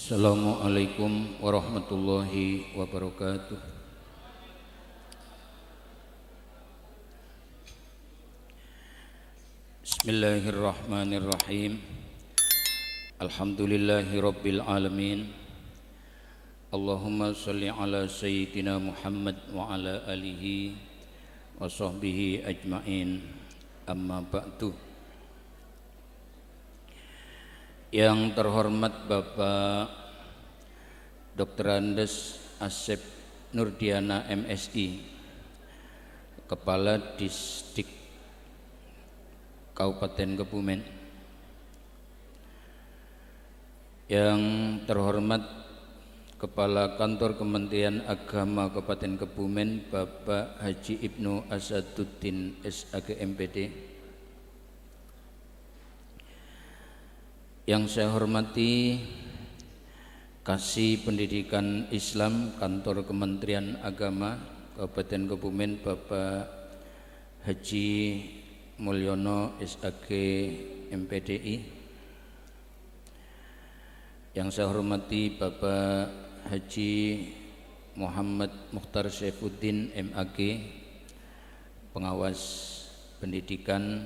Assalamualaikum warahmatullahi wabarakatuh. Bismillahirrahmanirrahim. Alhamdulillahi rabbil alamin. Allahumma salli ala sayyidina Muhammad wa ala alihi wa sahbihi ajma'in. Amma ba'du. Yang terhormat Bapak Dr. Andes Asep Nurdiana MSI, Kepala Distrik Kabupaten Kebumen. Yang terhormat Kepala Kantor Kementerian Agama Kabupaten Kebumen Bapak Haji Ibnu Asaduddin SAG MPD. Yang saya hormati Kasih Pendidikan Islam Kantor Kementerian Agama Kabupaten Kebumen Bapak Haji Mulyono SAG MPDI. Yang saya hormati Bapak Haji Muhammad Mukhtar Saifuddin MAG, Pengawas Pendidikan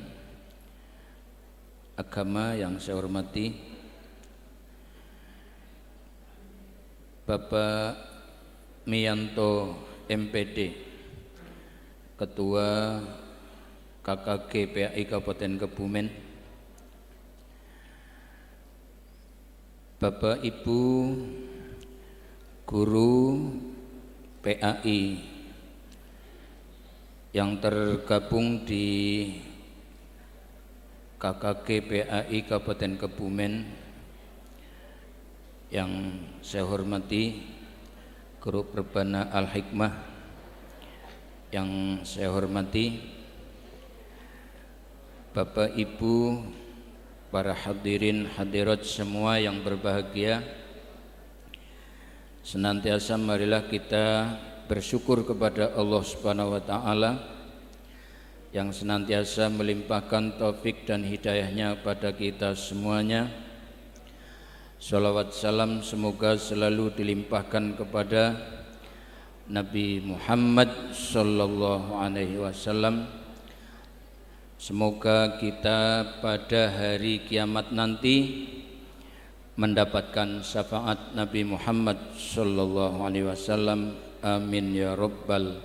Agama. Yang saya hormati Bapak Miyanto MPD, Ketua KKG PAI Kabupaten Kebumen. Bapak Ibu Guru PAI yang tergabung di KKG PAI Kabupaten Kebumen. Yang saya hormati Guru Perbana Al-Hikmah. Yang saya hormati Bapak Ibu para hadirin hadirat semua yang berbahagia. Senantiasa marilah kita bersyukur kepada Allah Subhanahu wa taala yang senantiasa melimpahkan taufik dan hidayahnya pada kita semuanya. Salawat salam semoga selalu dilimpahkan kepada Nabi Muhammad sallallahu alaihi wasallam. Semoga kita pada hari kiamat nanti mendapatkan syafaat Nabi Muhammad sallallahu alaihi wasallam. Amin ya rabbal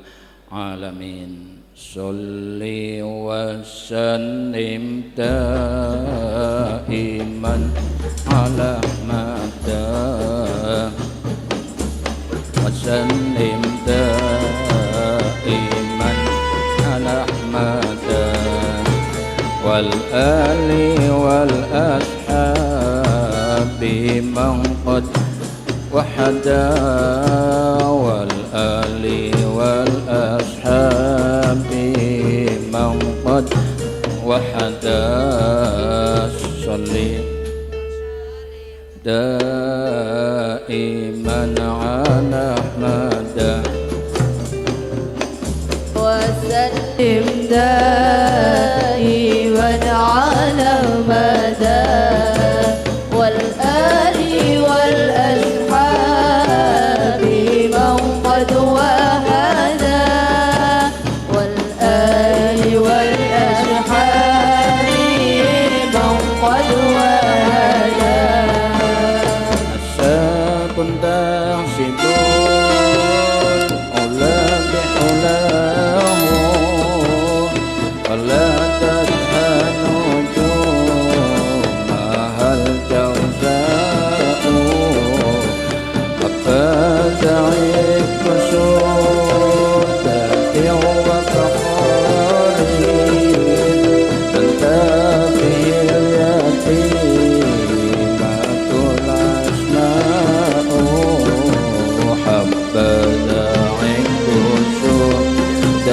alamin. Sholli wa sallim daiman ala mada wa sallim daiman ala mada wal ali wal ashabi man qad wahada wal ali wal ashabi man qad wahada sholli daiman ala mada wa sallim daiman ala mada wal ali wal ashabi man qad wahada wal ali wal ashabi man qad wahada asakun tahsibun ula bihulahu wala tadhanu jumahal jawza'u abada'id kusudati wa fakhari tantafil yatimatul asma'u habada'id kusudati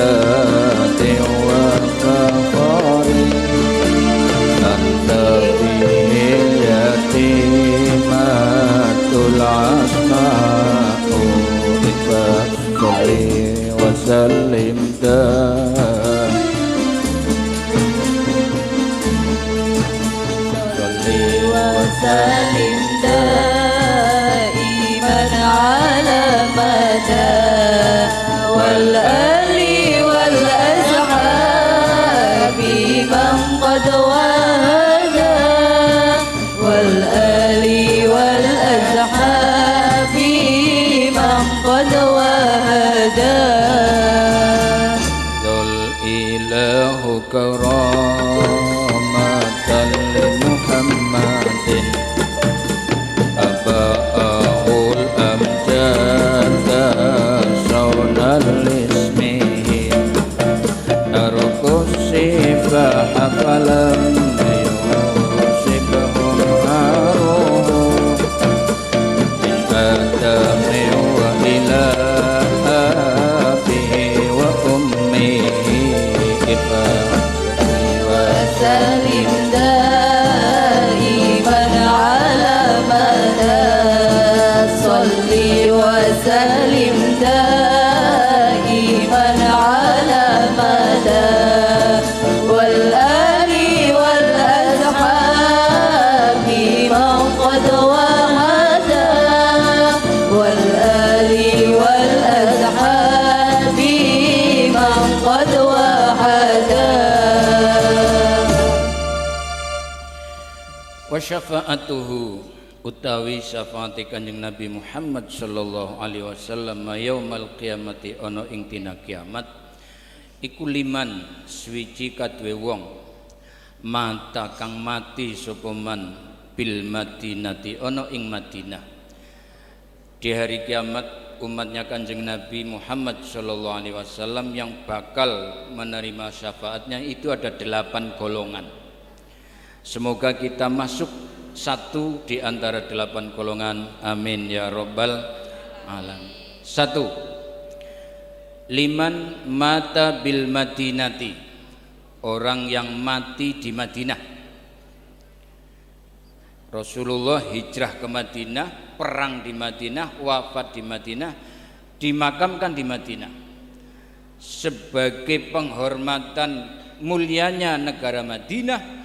wa fakhari tantafil yatimatul asma'u Salli wa sallim وسلم وسلم دائما على مدى والآل والأصحاب من قد وهدى والآل والأصحاب من قد وهدى Wa syafa'atuhu utawi syafaati Kanjeng Nabi Muhammad sallallahu alaihi wasallam yaumal qiyamati ana ing dina kiamat iku liman swiji kadue wong mata kang mati sapa man bil Madinati ana ing Madinah. Di hari kiamat umatnya Kanjeng Nabi Muhammad sallallahu alaihi wasallam yang bakal menerima syafaatnya itu ada 8 golongan. Semoga kita masuk satu di antara 8 golongan. Amin ya rabbal alamin. 1. Liman mata bil Madinati, orang yang mati di Madinah. Rasulullah hijrah ke Madinah, perang di Madinah, wafat di Madinah, dimakamkan di Madinah. Sebagai penghormatan mulianya negara Madinah,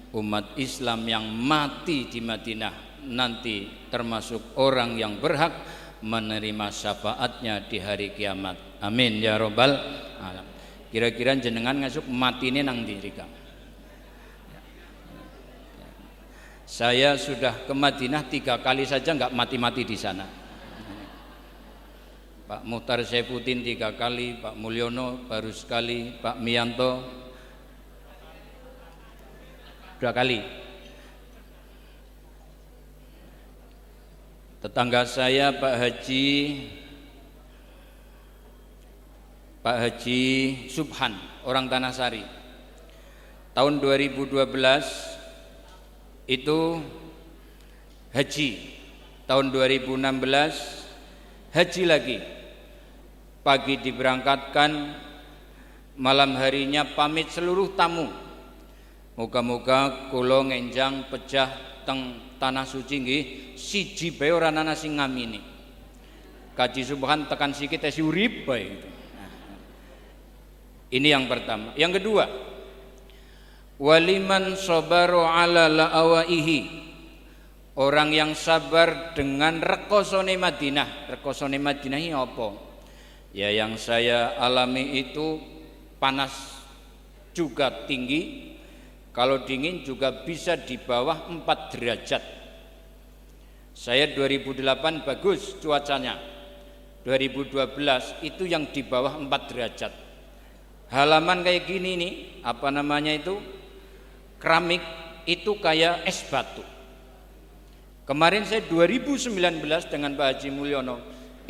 umat Islam yang mati di Madinah nanti termasuk orang yang berhak menerima syafaatnya di hari kiamat. Amin ya rabbal alamin. Kira-kira jenengan ngasuk matine nang ndi rika? Saya sudah ke Madinah 3 kali saja nggak mati-mati di sana. Pak Muhtar Saifuddin 3 kali, Pak Mulyono baru sekali, Pak Miyanto 2 kali. Tetangga saya Pak Haji Subhan, orang Tanah Sari, tahun 2012 itu haji, tahun 2016 haji lagi, pagi diberangkatkan, malam harinya pamit seluruh tamu. Moga-moga kula ngenjang pejah teng tanah suci nggih siji bae ora ana sing ngamini. Kaji Subhan tekan sikit tes urip bae. Ini yang pertama. Yang kedua, waliman sabaru ala la'awaihi, orang yang sabar dengan rekosone Madinah. Rekosone Madinah ini apa? Ya yang saya alami itu panas juga tinggi. Kalau dingin juga bisa di bawah 4 derajat. Saya 2008 bagus cuacanya. 2012 itu yang di bawah 4 derajat. Halaman kayak gini nih, apa namanya itu? Keramik itu kayak es batu. Kemarin saya 2019 dengan Pak Haji Mulyono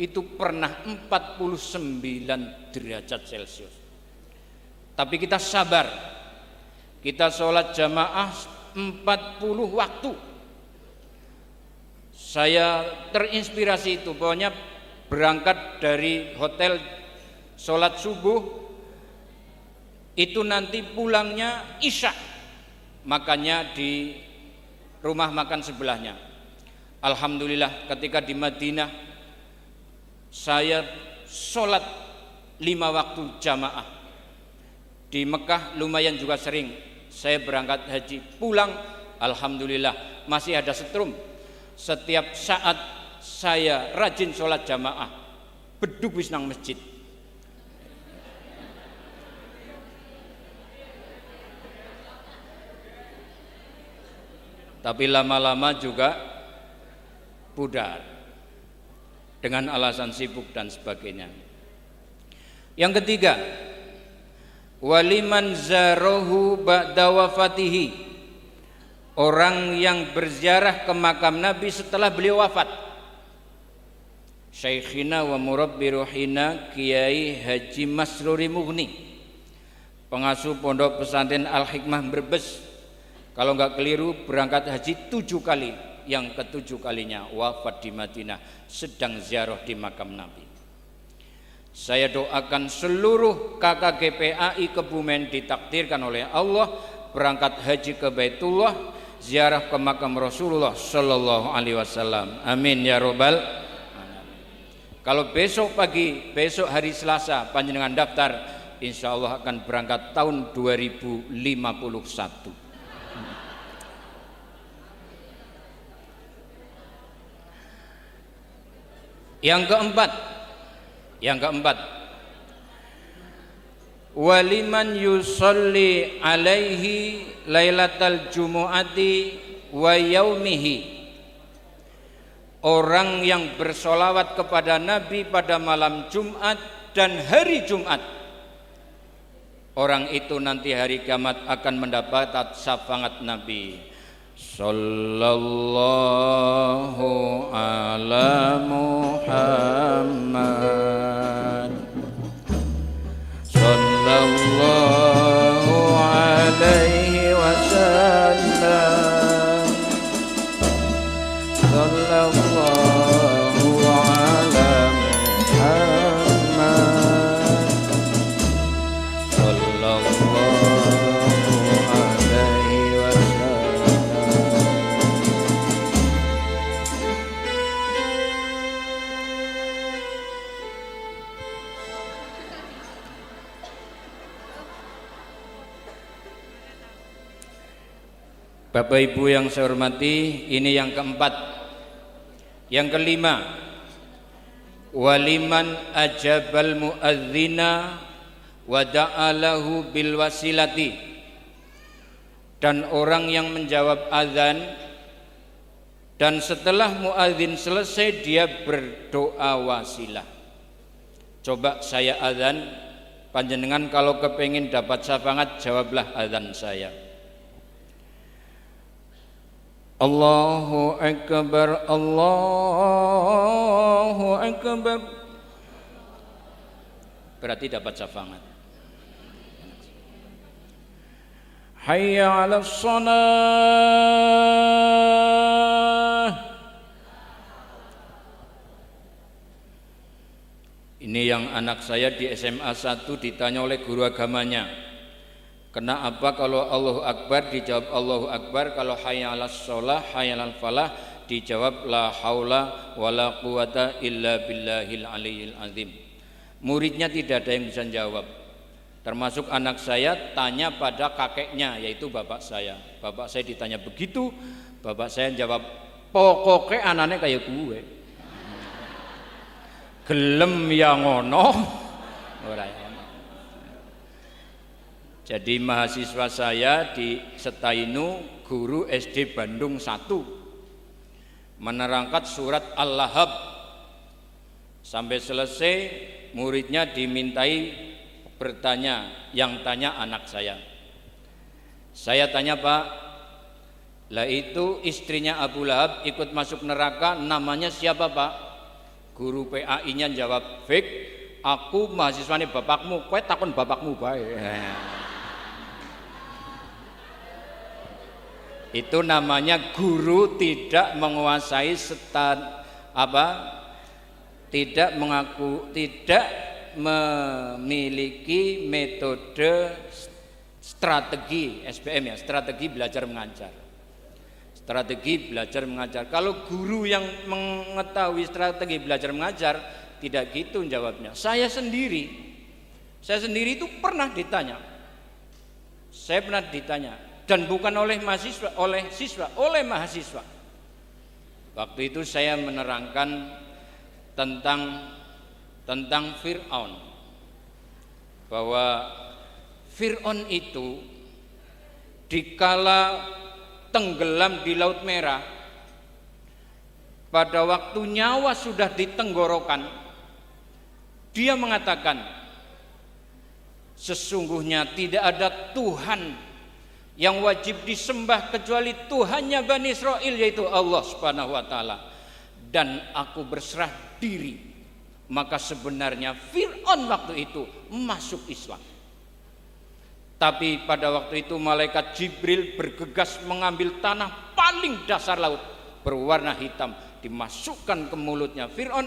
itu pernah 49 derajat Celcius. Tapi kita sabar. Kita sholat jamaah 40 waktu. Saya terinspirasi itu, pokoknya berangkat dari hotel sholat subuh itu nanti pulangnya isya, makannya di rumah makan sebelahnya. Alhamdulillah ketika di Madinah saya sholat 5 waktu jamaah. Di Mekah lumayan juga sering. Saya berangkat haji, pulang alhamdulillah masih ada setrum. Setiap saat saya rajin sholat jamaah, bedug wis nang masjid. Tapi lama-lama juga pudar dengan alasan sibuk dan sebagainya. Yang ketiga, waliman zarahu ba'da wafatihi, orang yang berziarah ke makam Nabi setelah beliau wafat. Syekhina wa murabbi ruhina Kiai Haji Masruri Mughni, pengasuh pondok pesantren Al Hikmah Brebes. Kalau nggak keliru berangkat haji 7 kali, yang ke-7 kalinya wafat di Madinah sedang ziarah di makam Nabi. Saya doakan seluruh KKGPAI Kebumen ditakdirkan oleh Allah berangkat haji ke Baitullah, ziarah ke makam Rasulullah sallallahu alaihi wasallam. Amin ya rabbal alamin. Kalau besok pagi, besok hari Selasa panjenengan daftar, insya Allah akan berangkat tahun 2051. Yang keempat, waliman yusalli alaihi lailatal jumu'ati wa yaumihi. Orang yang bersolawat kepada Nabi pada malam Jumat dan hari Jumat, orang itu nanti hari kiamat akan mendapat syafaat Nabi. Sallallahu ala Muhammad, sallallahu alaihi wasallam, sallallahu ala Muhammad, sallallahu alaihi wasallam. Bapak Ibu yang saya hormati, ini yang keempat. Yang kelima, waliman ajabal muadzina wa da'alahu bil wasilati. Dan orang yang menjawab azan dan setelah muadzin selesai dia berdoa wasilah. Coba saya azan, panjenengan kalau kepengin dapat syafaat jawablah azan saya. Allahu Akbar, Allahu Akbar. Berarti dapat syafaat. Hayya 'alas shalah. Ini yang anak saya di SMA 1 ditanya oleh guru agamanya, kenapa kalau Allahu Akbar dijawab Allahu Akbar, kalau hayya 'alas shalah, hayya 'alal falah dijawab la haula wala quwata illa billahil aliyil azim. Muridnya tidak ada yang bisa jawab. Termasuk anak saya tanya pada kakeknya, yaitu bapak saya. Bapak saya ditanya begitu, bapak saya jawab, pokoknya anaknya kayak gue. Gelem yang ngono. Jadi mahasiswa saya di Setainu, guru SD Bandung 1, menerangkan surat Al-Lahab. Sampai selesai muridnya dimintai bertanya, yang tanya anak saya. Saya tanya, Pak, lah itu istrinya Abu Lahab ikut masuk neraka, namanya siapa, Pak? Guru PAI-nya jawab, Fik, aku mahasiswanya bapakmu, kowe takon bapakmu bae. Itu namanya guru tidak menguasai tidak memiliki metode strategi SBM, ya, strategi belajar mengajar. Strategi belajar mengajar. Kalau guru yang mengetahui strategi belajar mengajar, tidak gitu jawabnya. Saya sendiri itu pernah ditanya. Saya pernah ditanya, dan bukan oleh mahasiswa, oleh mahasiswa. Waktu itu saya menerangkan tentang Fir'aun, bahwa Fir'aun itu dikala tenggelam di Laut Merah, pada waktu nyawa sudah di tenggorokan, dia mengatakan, sesungguhnya tidak ada Tuhan yang wajib disembah kecuali Tuhannya Bani Israel, yaitu Allah Subhanahu wa taala, dan aku berserah diri. Maka sebenarnya Fir'aun waktu itu masuk Islam. Tapi pada waktu itu malaikat Jibril bergegas mengambil tanah paling dasar laut berwarna hitam, dimasukkan ke mulutnya Fir'aun.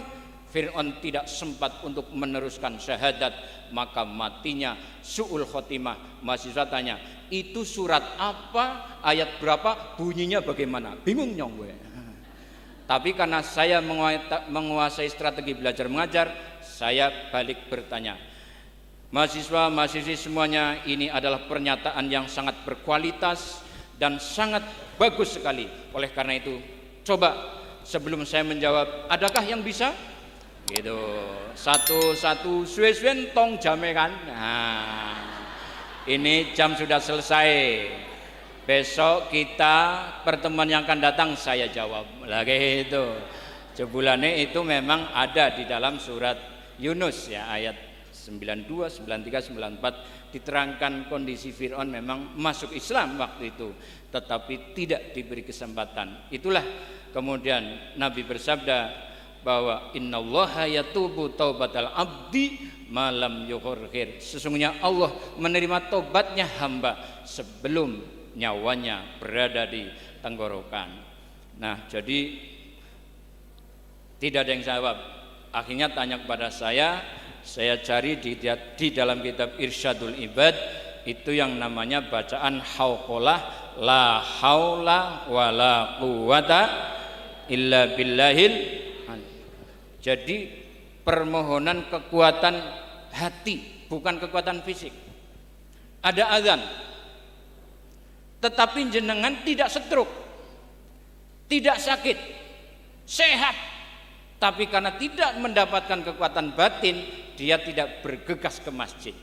Fir'aun tidak sempat untuk meneruskan syahadat, maka matinya su'ul khotimah. Mahasiswa tanya, itu surat apa, ayat berapa, bunyinya bagaimana? Bingung nyong gue. Tapi karena saya menguasai strategi belajar mengajar, saya balik bertanya. Mahasiswa, mahasiswi semuanya, ini adalah pernyataan yang sangat berkualitas dan sangat bagus sekali. Oleh karena itu, coba sebelum saya menjawab, adakah yang bisa? Gitu. Satu-satu suwe-suwen tong jame kan. Nah, ini jam sudah selesai. Besok kita pertemuan yang akan datang saya jawab lagi itu. Jebulane itu memang ada di dalam surat Yunus ya, ayat 92, 93, 94 diterangkan kondisi Fir'aun memang masuk Islam waktu itu, tetapi tidak diberi kesempatan. Itulah kemudian Nabi bersabda bahwa innallaha yatubu taubatal abdi malam yughurghir. Sesungguhnya Allah menerima tobatnya hamba sebelum nyawanya berada di tenggorokan. Nah, jadi tidak ada yang jawab. Akhirnya tanya kepada saya cari di dalam kitab Irsyadul Ibad, itu yang namanya bacaan hauqalah la haula wala quwata illa billahil. Jadi permohonan kekuatan hati, bukan kekuatan fisik. Ada azan, tetapi jenengan tidak stroke, tidak sakit, sehat, tapi karena tidak mendapatkan kekuatan batin, dia tidak bergegas ke masjid.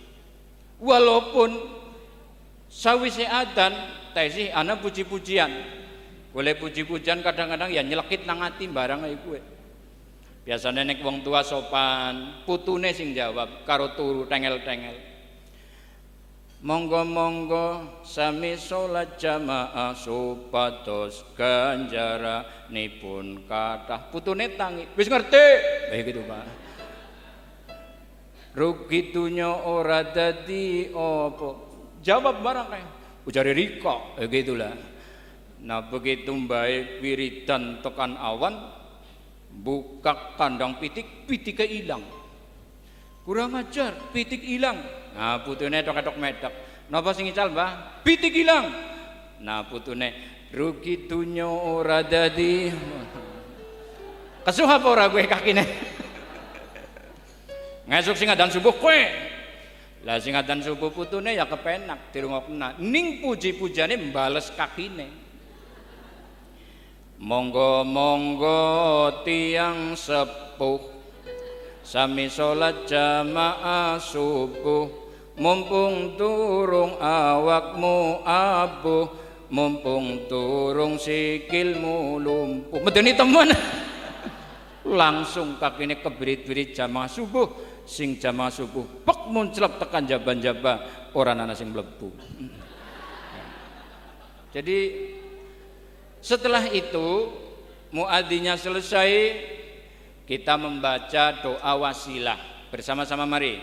Walaupun sawise adzan tesih ana puji-pujian, boleh puji-pujian kadang-kadang ya nyelekit nang ati barang iku. Biasanya nek wong tua sopan, putune sing jawab karo turu tengel-tengel. Monggo-monggo sami salat jamaah supados ganjaranipun kathah. Putune tangi, wis ngerti? Kayak gitu, Pak. Rugi dunya ora dadi apa? Jawab barang kae. Ujare Rika, kayak gitulah. Nah, begitu baik wiridan tekan awan, buka kandang pitik, pitiknya hilang. Kurang ajar, pitik hilang. Nah, putune tok-tok medak. Napa sing ical, Mbah? Pitik hilang. Nah, putune rugi dunya ora dadi. Kesuh apa ora kowe kakine? Ngesuk sing adan subuh kowe. Lah sing adan subuh putune ya kepenak dirungokna. Ning puji-pujane mbales kakine. Monggo-monggo tiang sepuh sami salat jamaah subuh, mumpung turung awakmu abuh, mumpung turung sikilmu lumpuh. Medeni temen. Langsung kakine kebirit-birit jamaah subuh, sing jamaah subuh pek munclep tekan jaba-jaba ora ana sing mlebu. Jadi setelah itu muadzinnya selesai, kita membaca doa wasilah bersama-sama. Mari.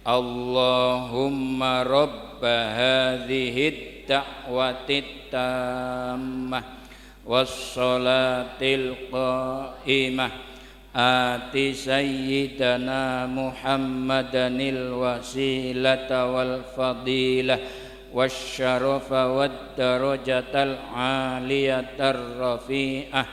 Allahumma rabba hadhihi da'wati tammah wassalatil qa'imah ati sayyidana Muhammadanil wasilata wal fadilah wasyarafa wad darajatal aliyatar rafi'ah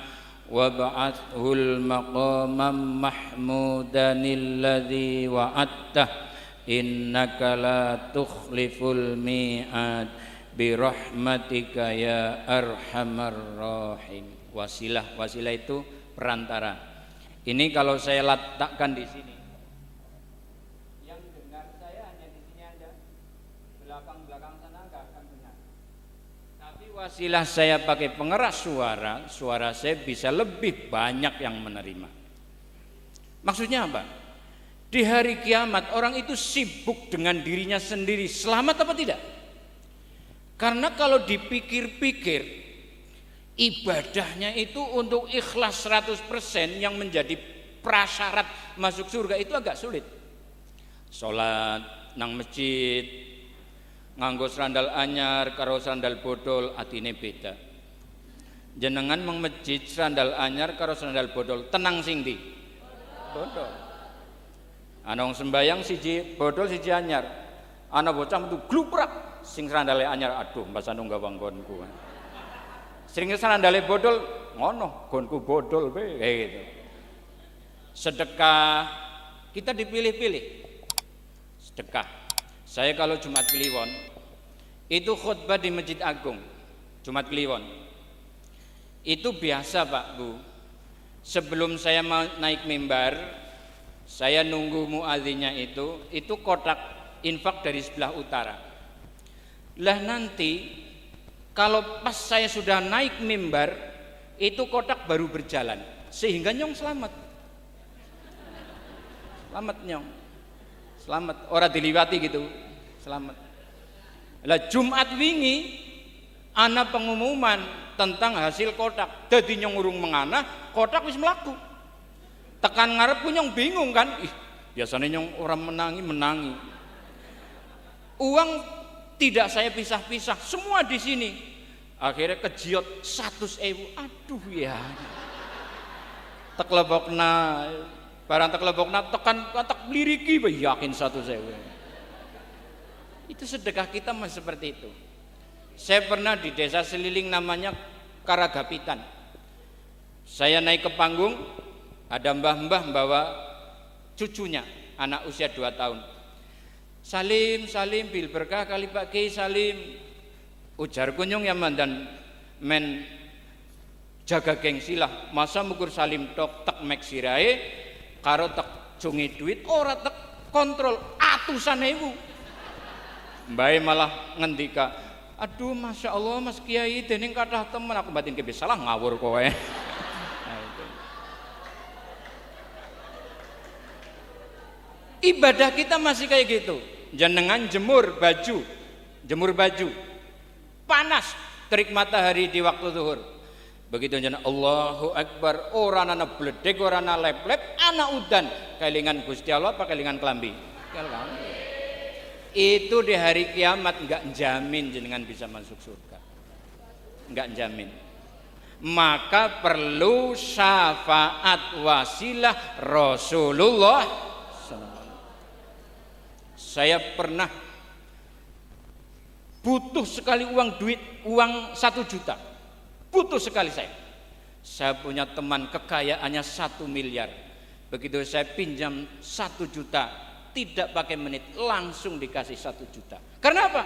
wab'athul maqamam mahmudanil ladzi wa'attah innaka la tukhliful mi'ad birahmatika ya arhamar rahim. Wasilah itu perantara. Ini kalau saya letakkan di sini, yang dengar saya hanya di sini aja, belakang sana nggak akan dengar. Tapi wasilah saya pakai pengeras suara saya bisa lebih banyak yang menerima. Maksudnya apa? Di hari kiamat orang itu sibuk dengan dirinya sendiri, selamat apa tidak? Karena kalau dipikir-pikir, ibadahnya itu untuk ikhlas 100% yang menjadi prasyarat masuk surga itu agak sulit. Salat nang masjid nganggo sandal anyar karo sandal bodol atine beda. Jenengan meng masjid sandal anyar karo sandal bodol tenang sing ndi? Bodol. Ana wong sembayang siji bodol siji anyar. Ana bocah metu gluprak sing sandale anyar, aduh mbasane nggak wanggonku. Sering sandale bodol ngono, gonku bodol kayak gitu. Sedekah kita dipilih-pilih. Sedekah. Saya kalau Jumat Kliwon itu khutbah di Masjid Agung. Jumat Kliwon. Itu biasa, Pak, Bu. Sebelum saya mau naik mimbar, saya nunggu muadzinnya itu kotak infak dari sebelah utara. Lah nanti kalau pas saya sudah naik mimbar, itu kotak baru berjalan sehingga nyong selamat. Selamat nyong. Selamat, orang diliwati gitu. Selamat. Lah Jumat wingi ana pengumuman tentang hasil kotak. Dadi nyong urung menganah, kotak wis mlaku. Tekan ngarep nyong bingung kan. Biasanya nyong orang menangi. Uang tidak saya pisah-pisah, semua di sini. Akhirnya kejiot 100.000. Aduh ya. Teklebokna barang teklebokna tekan katak liriki yakin 100.000. Itu sedekah kita masih seperti itu. Saya pernah di desa seliling namanya Karagapitan. Saya naik ke panggung, ada mbah-mbah bawa cucunya, anak usia 2 tahun. Salim bil berkah kali Pak Kiai salim. Ujar kunyung ya mandan men jaga gengsi lah. Masa mukur salim tok tek mek sirahe karo tek jungi duit ora tek kontrol atusan ewu. Mbae malah ngendika, aduh Masya Allah Mas Kiai dening kathah temen aku batin kebe salah ngawur kowe. Ibadah kita masih kayak gitu. Jenengan jemur baju panas terik matahari di waktu zuhur. Begitu jenengan Allahu Akbar, ora ana bledek, ora ana lep-lep, ana udan, kelingan Gusti Allah apa kelingan kelambi? Itu di hari kiamat enggak jamin jenengan bisa masuk surga. Enggak jamin. Maka perlu syafaat wasilah Rasulullah. Saya pernah butuh sekali uang 1 juta. Butuh sekali saya. Saya punya teman kekayaannya 1 miliar. Begitu saya pinjam 1 juta, tidak pakai menit langsung dikasih 1 juta. Karena apa?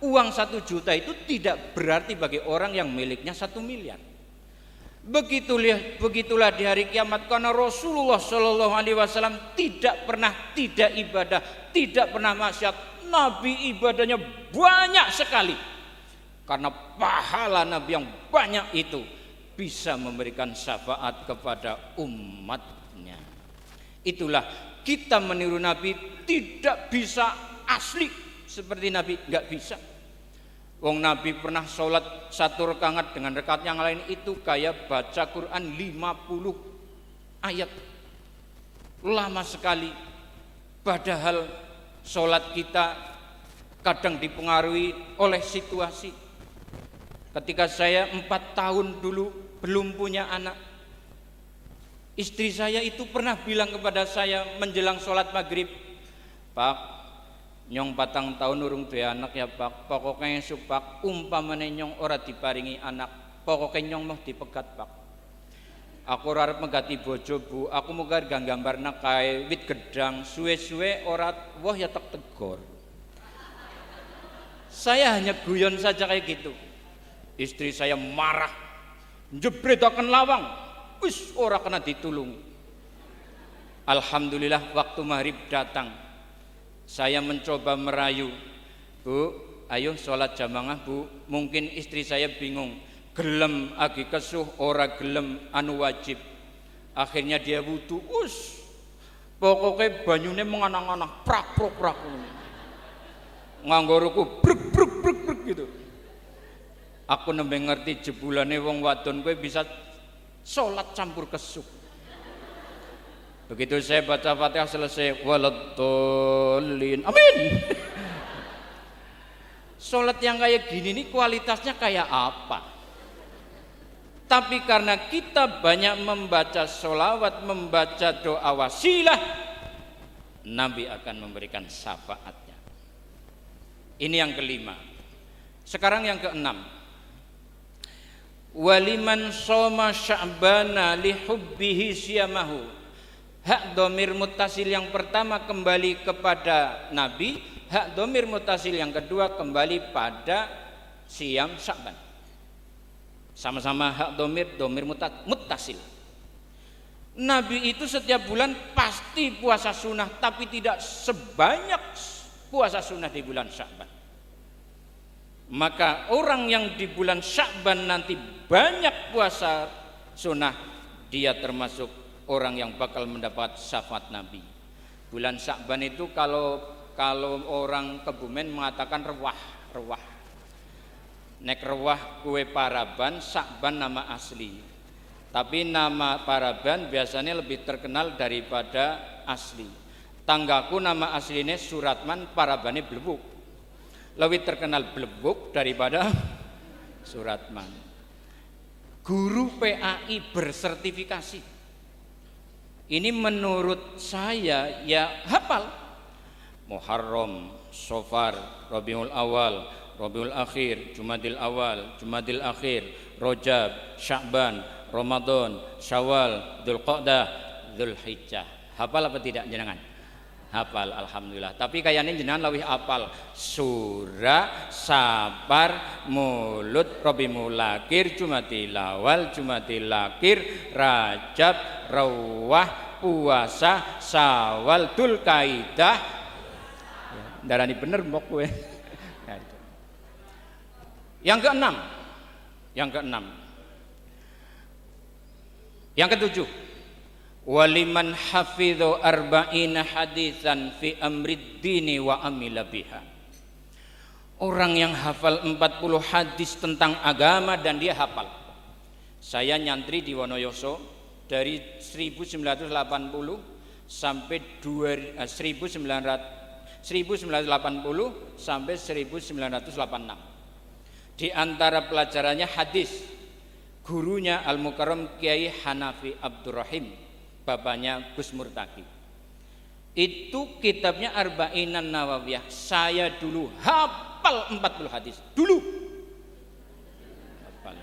Uang 1 juta itu tidak berarti bagi orang yang miliknya 1 miliar. Begitulah di hari kiamat, karena Rasulullah Shallallahu Alaihi Wasallam tidak pernah tidak ibadah, tidak pernah maksiat. Nabi ibadahnya banyak sekali, karena pahala Nabi yang banyak itu bisa memberikan syafaat kepada umatnya. Itulah kita meniru Nabi, tidak bisa asli seperti Nabi, nggak bisa. Wong Nabi pernah sholat 1 rakaat dengan rakaat yang lain itu kayak baca Quran 50 ayat. Lama sekali. Padahal sholat kita kadang dipengaruhi oleh situasi. Ketika saya 4 tahun dulu belum punya anak, istri saya itu pernah bilang kepada saya menjelang sholat maghrib, Pak, nyong 4 tahun urung duwe anak ya Pak, pokoknya esuk Pak, umpamane nyong ora diparingi anak, pokoknya nyong mau dipegat Pak. Aku ora arep megati bojo Bu, aku muga gambarna kae wit gedang, suwe-suwe ora wah ya tak tegor. Saya hanya guyon saja kayak gitu. Istri saya marah, jebretaken lawang, wis ora kena ditulungi. Alhamdulillah waktu maghrib datang. Saya mencoba merayu, Bu, ayo sholat jamaah Bu. Mungkin istri saya bingung, gelem agi kesuh, ora gelem anu wajib. Akhirnya dia wudu, pokoknya banyune menganang-anang, prak-prak nganggo ruku, brek gitu. Aku nembe ngerti jebulane wong wadon kowe bisa sholat campur kesuh. Begitu saya baca Fatihah selesai, waladhdallin, amin. Sholat yang kayak gini nih kualitasnya kayak apa? Tapi karena kita banyak membaca sholawat, membaca doa wasilah, Nabi akan memberikan syafaatnya. Ini yang kelima. Sekarang yang keenam. waliman shoma sya'bana lihubbihi siyamahu. Hak domir mutasil yang pertama kembali kepada Nabi, hak domir mutasil yang kedua kembali pada siam Sya'ban. Sama-sama hak domir mutasil. Nabi itu setiap bulan pasti puasa sunnah, tapi tidak sebanyak puasa sunnah di bulan Sya'ban. Maka orang yang di bulan Sya'ban nanti banyak puasa sunnah, dia termasuk orang yang bakal mendapat syafaat Nabi. Bulan Sya'ban itu kalau orang Kebumen mengatakan rewah. Nek rewah kue paraban, Sya'ban nama asli. Tapi nama paraban biasanya lebih terkenal daripada asli. Tanggaku nama aslinya Suratman, parabane Blebuk. Lebih terkenal Blebuk daripada Suratman. Guru PAI bersertifikasi. Ini menurut saya ya hafal. Muharram, Safar, Rabiul Awal, Rabiul Akhir, Jumadil Awal, Jumadil Akhir, Rajab, Sya'ban, Ramadan, Syawal, Dzulqa'dah, Dzulhijjah. Hafal apa tidak jenengan? Hafal, alhamdulillah. Tapi kayaknya jenengan lebih hafal Surah, Safar, Mulut, Rabiul Akhir, Jumadil Awal, Jumadil Akhir, Rajab, Rawah, puasa, Syawal, Dzulqa'dah. Darani bener mbok kowe. Yang keenam. Yang ketujuh, waliman hafidhu arba'ina hadisan fi amrid dini wa amila biha. Orang yang hafal 40 hadis tentang agama dan dia hafal. Saya nyantri di Wonoyoso dari 1980 sampai 1980 sampai 1986. Di antara pelajarannya hadis. Gurunya Al-Mukarram Kiai Hanafi Abdurrahim, bapaknya Gus Murtaki. Itu kitabnya Arbainan Nawawiyah. Saya dulu hafal 40 hadis. Dulu. Hafal.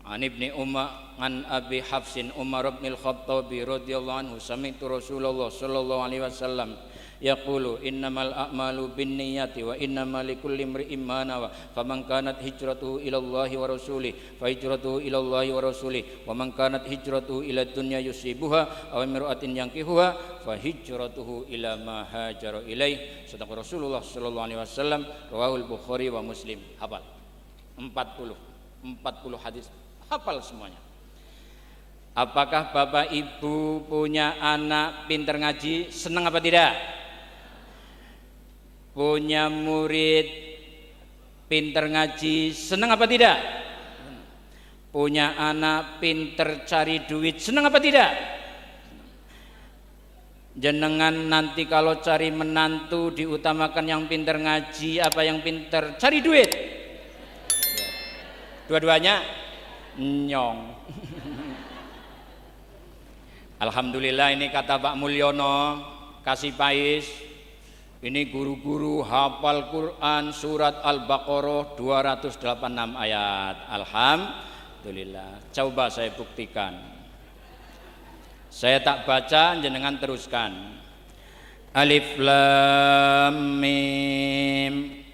An Ibni Umar an Abi Hafsin Umar bin Al-Khattabi radhiyallahu anhu sami'tu Rasulullah sallallahu alaihi wasallam yaqulu innamal a'malu binniyati wa innamal likulli imri'in ma nawa faman kanat hijratuhu ila Allahi wa rasulih fa hijratuhu ila Allahi wa rasulih wa man kanat hijratuhu ila dunya yusibuha aw imra'atin yankihuha fa hijratuhu ila ma hajara ilaih. Sedang Rasulullah sallallahu alaihi wasallam, rawahul Bukhari wa Muslim. Hafal 40 hadis, hafal semuanya. Apakah Bapak Ibu punya anak pintar ngaji? Senang apa tidak? Punya murid pintar ngaji? Senang apa tidak? Punya anak pintar cari duit? Senang apa tidak? Jenengan nanti kalau cari menantu diutamakan yang pintar ngaji apa yang pintar cari duit? Dua-duanya nyong. Alhamdulillah, ini kata Pak Mulyono Kasih Pais, ini guru-guru hafal Quran surat Al-Baqarah 286 ayat. Alhamdulillah. Coba saya buktikan. Saya tak baca, jenengan teruskan. Alif Lam Mim.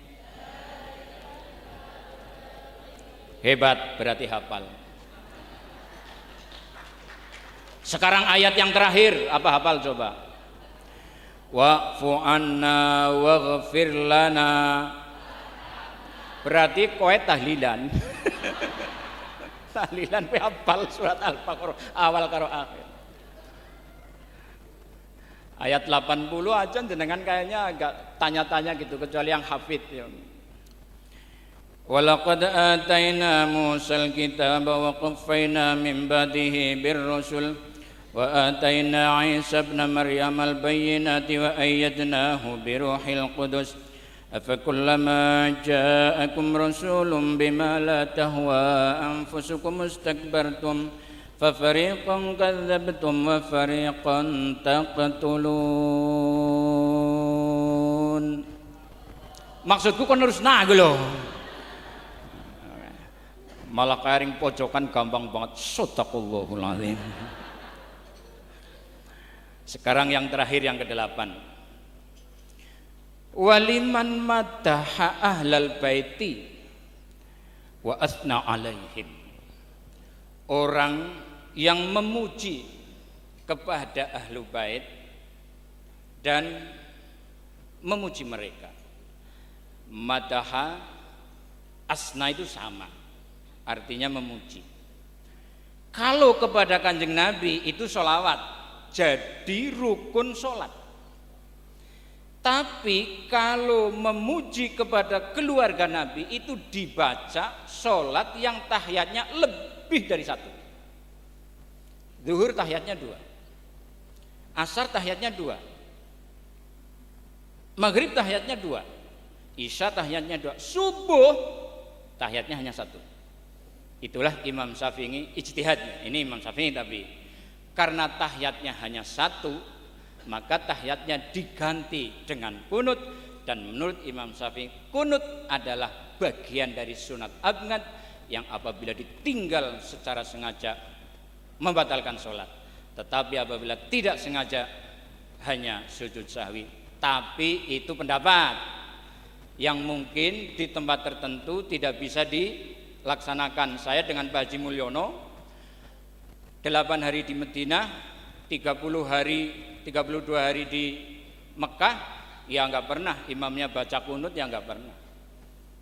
Hebat, berarti hafal. Sekarang ayat yang terakhir, apa hafal coba? Wa'fu anna waghfir lana. Berarti kowe tahlilan. Tahlilan pe hafal surat Al-Baqarah awal karo akhir. Ayat 80 aja jenengan kayaknya agak tanya-tanya gitu, kecuali yang hafid ya. Walaqad ataina Musal kitaba wa qaffayna min ba'dihi birrusul wa ataina Isa ibn Maryam al-bayyinati wa ayyadnahu biruhil qudus afakullama ja'akum rasulun bima la tahwa anfusukum istakbartum fafariqan kadzdzabtum wa fariqan taqtulun. Maksudku kon harus nah lho. Malah karing pojokan gampang banget. Shadaqallahul azim. Sekarang yang terakhir yang ke-8. Waliman madaha ahlal baiti wa asna alaihim. Orang yang memuji kepada ahlu bait dan memuji mereka. Madaha, asna itu sama, artinya memuji. Kalau kepada Kanjeng Nabi itu sholawat, jadi rukun sholat. Tapi kalau memuji kepada keluarga Nabi itu dibaca sholat yang tahiyatnya lebih dari 1. Zuhur tahiyatnya 2, asar tahiyatnya 2, maghrib tahiyatnya 2, isya tahiyatnya 2, subuh tahiyatnya hanya 1. Itulah Imam Syafi'i ijtihadnya. Ini Imam Syafi'i, tapi karena tahiyatnya hanya 1, maka tahiyatnya diganti dengan kunut. Dan menurut Imam Syafi'i, kunut adalah bagian dari sunat abngad yang apabila ditinggal secara sengaja membatalkan sholat, tetapi apabila tidak sengaja hanya sujud sahwi. Tapi itu pendapat yang mungkin di tempat tertentu tidak bisa dilaksanakan. Saya dengan Pak Haji Mulyono 8 hari di Madinah, 32 hari di Mekah, ya nggak pernah imamnya baca kunut, ya nggak pernah.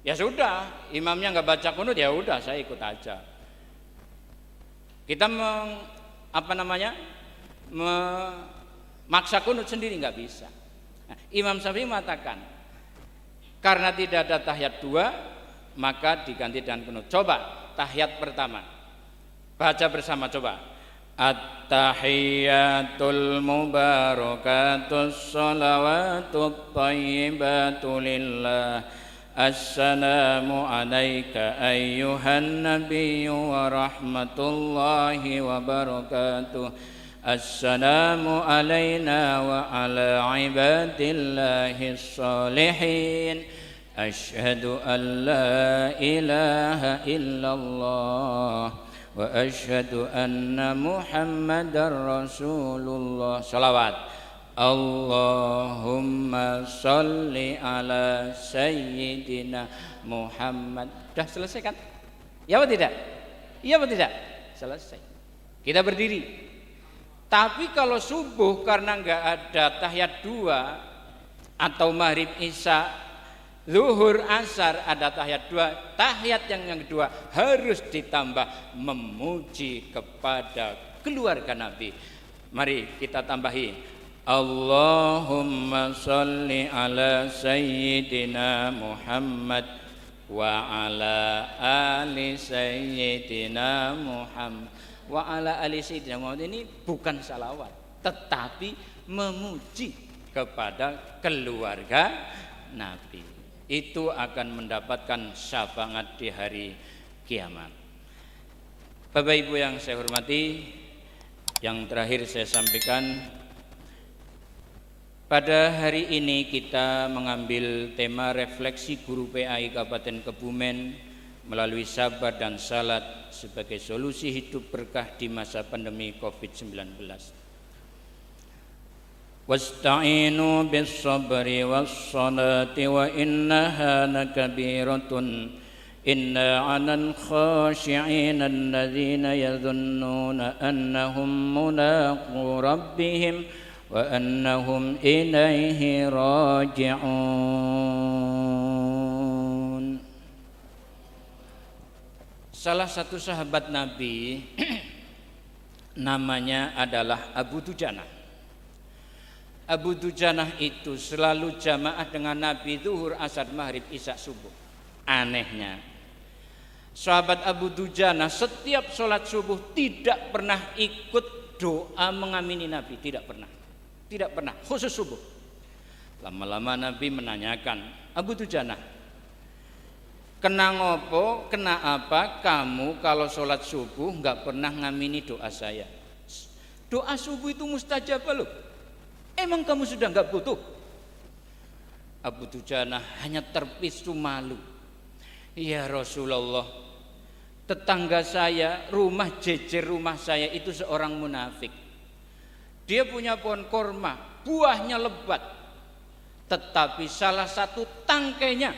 Ya sudah, imamnya nggak baca kunut, ya udah saya ikut aja. Kita memaksa kunut sendiri nggak bisa. Nah, Imam Syafi'i mengatakan karena tidak ada tahiyat 2, maka diganti dengan kunut. Coba tahiyat pertama, baca bersama, coba. At-tahiyyatul mubarakatus shalawatut thayyibatu lillah. Assalamu alayka ayyuhan nabiyyu wa rahmatullahi wa barakatuh. Assalamu alayna wa ala ibadillahis shalihin. Asyhadu an la ilaha illallah wa asyhadu anna Muhammadar Rasulullah. Salawat. Allahumma sholli ala sayyidina Muhammad. Sudah selesai kan? Ya apa tidak? Iya apa tidak? Selesai. Kita berdiri. Tapi kalau subuh karena enggak ada tahiyat 2, atau maghrib isya, zuhur asar ada tahiyat 2, tahiyat yang kedua harus ditambah memuji kepada keluarga Nabi. Mari kita tambahi. Allahumma sholli ala sayyidina Muhammad wa ala ali sayyidina Muhammad wa ala ali sayyidina Muhammad. Ini bukan salawat, tetapi memuji kepada keluarga Nabi. Itu akan mendapatkan syafaat di hari kiamat. Bapak Ibu yang saya hormati, yang terakhir saya sampaikan, pada hari ini kita mengambil tema refleksi guru PAI Kabupaten Kebumen melalui sabar dan salat sebagai solusi hidup berkah di masa pandemi COVID-19. Wasta'inu bis sabri was salati wa innaha lakabiratun inna 'alal khashi'in alladzina yadhunnuna annahum mulaqu rabbihim wa annahum ilaihi raji'un. Salah satu sahabat Nabi namanya adalah Abu Dujanah. Abu Dujanah itu selalu jamaah dengan Nabi zuhur, asar, maghrib, isya, subuh. Anehnya, sahabat Abu Dujanah setiap sholat subuh tidak pernah ikut doa mengamini Nabi, tidak pernah. Tidak pernah, khusus subuh. Lama-lama Nabi menanyakan, Abu Dujanah, kena ngopo, kena apa kamu kalau sholat subuh nggak pernah ngamini doa saya? Doa subuh itu mustajab loh. Emang kamu sudah nggak butuh? Abu Dujanah hanya terpisu malu. Ya Rasulullah, tetangga saya, rumah jejer rumah saya itu seorang munafik. Dia punya pohon korma, buahnya lebat, tetapi salah satu tangkainya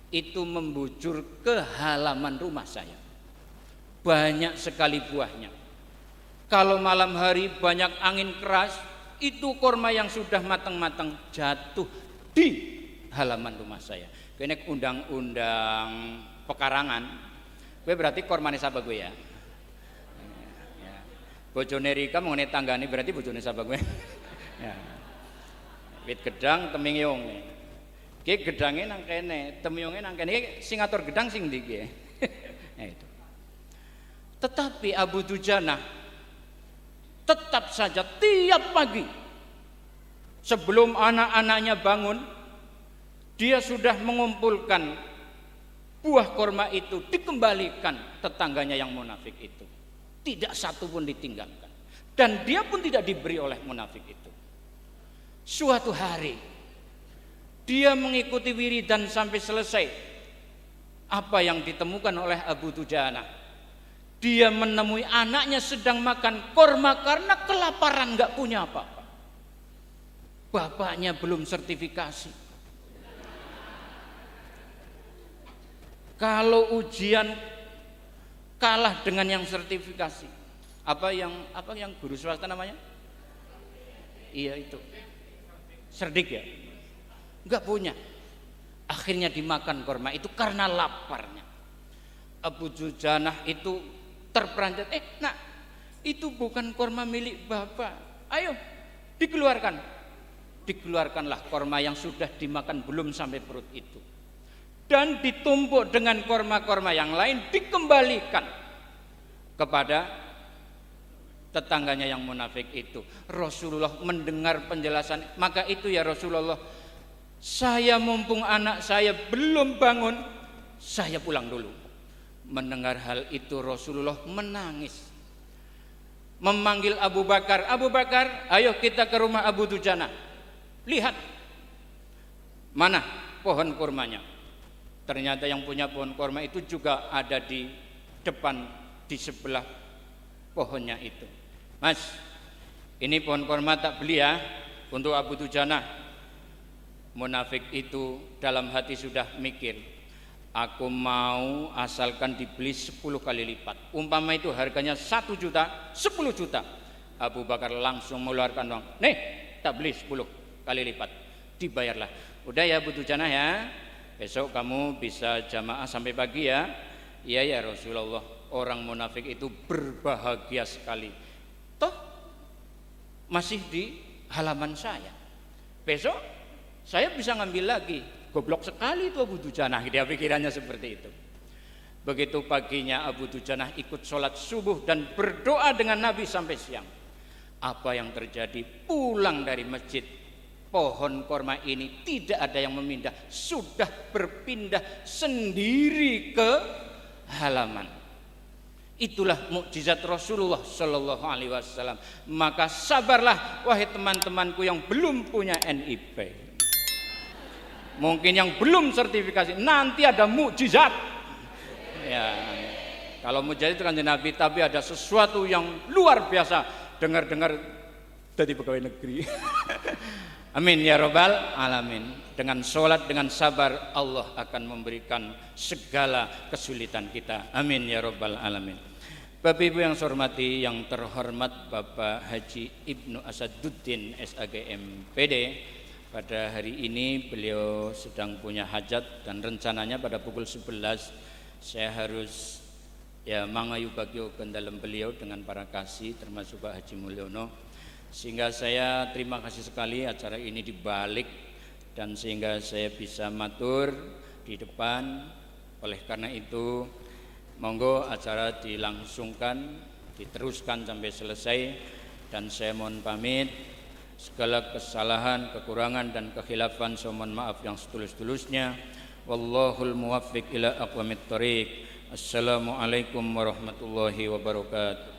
itu membujur ke halaman rumah saya. Banyak sekali buahnya. Kalau malam hari banyak angin keras, itu korma yang sudah matang-matang jatuh di halaman rumah saya. Kene undang-undang pekarangan, gue berarti kormane sapa gue ya. Bojone Rika mengenai tanggane berarti bojone sapa gue. Ya. Wit gedang temiyung. Ki gedange nang kene, temiyunge nang kene. Iki sing ngatur gedang sing ndi ki. Nah itu. Tetapi Abu Dujana tetap saja tiap pagi sebelum anak-anaknya bangun, dia sudah mengumpulkan buah korma itu, dikembalikan tetangganya yang munafik itu. Tidak satu pun ditinggalkan. Dan dia pun tidak diberi oleh munafik itu. Suatu hari dia mengikuti wiridan sampai selesai. Apa yang ditemukan oleh Abu Dujana? Dia menemui anaknya sedang makan korma karena kelaparan, gak punya apa-apa. Bapaknya belum sertifikasi. Kalau ujian kalah dengan yang sertifikasi. Apa yang guru swasta namanya? Iya itu. Cerdik ya. Enggak punya. Akhirnya dimakan korma itu karena laparnya. Abu Dujana itu terperanjat. Nak, itu bukan korma milik bapak. Ayo dikeluarkan. Dikeluarkanlah korma yang sudah dimakan belum sampai perut itu. Dan ditumpuk dengan korma-korma yang lain, dikembalikan kepada tetangganya yang munafik itu. Rasulullah mendengar penjelasan, maka itu ya Rasulullah, saya mumpung anak saya belum bangun, saya pulang dulu. Mendengar hal itu Rasulullah menangis, memanggil Abu Bakar. Abu Bakar, ayo kita ke rumah Abu Dujana. Lihat mana pohon kurmanya. Ternyata yang punya pohon korma itu juga ada di depan, di sebelah pohonnya itu. Mas, ini pohon korma tak beli ya untuk Abu Dujana. Munafik itu dalam hati sudah mikir, aku mau asalkan dibeli 10 kali lipat. Umpama itu harganya 1 juta, 10 juta. Abu Bakar langsung mengeluarkan uang. Nih, tak beli 10 kali lipat. Dibayarlah. Udah ya Abu Dujana ya. Besok kamu bisa jamaah sampai pagi ya. Iya ya Rasulullah. Orang munafik itu berbahagia sekali. Toh masih di halaman saya. Besok saya bisa ngambil lagi. Goblok sekali itu Abu Dujana. Dia pikirannya seperti itu. Begitu paginya Abu Dujana ikut sholat subuh dan berdoa dengan Nabi sampai siang. Apa yang terjadi? Pulang dari masjid, pohon korma ini tidak ada yang memindah, sudah berpindah sendiri ke halaman. Itulah mukjizat Rasulullah Shallallahu Alaihi Wasallam. Maka sabarlah wahai teman-temanku yang belum punya NIP, mungkin yang belum sertifikasi, nanti ada mukjizat. Ya, kalau mukjizat itu kan Nabi, tapi ada sesuatu yang luar biasa. Dengar-dengar dari pegawai negeri. Amin ya robbal alamin. Dengan sholat, dengan sabar, Allah akan memberikan segala kesulitan kita. Amin ya robbal alamin. Bapak Ibu yang saya hormati, yang terhormat Bapak Haji Ibnu Asaduddin SAG MPD, pada hari ini beliau sedang punya hajat dan rencananya pada pukul 11 saya harus mangayu bagyo ke dalam beliau dengan para kasih termasuk Pak Haji Mulyono. Sehingga saya terima kasih sekali acara ini dibalik dan sehingga saya bisa matur di depan. Oleh karena itu monggo acara dilangsungkan, diteruskan sampai selesai, dan saya mohon pamit. Segala kesalahan, kekurangan dan kekhilafan saya mohon maaf yang setulus-tulusnya. Wallahul muwaffiq ila aqwamit thoriq. Assalamualaikum warahmatullahi wabarakatuh.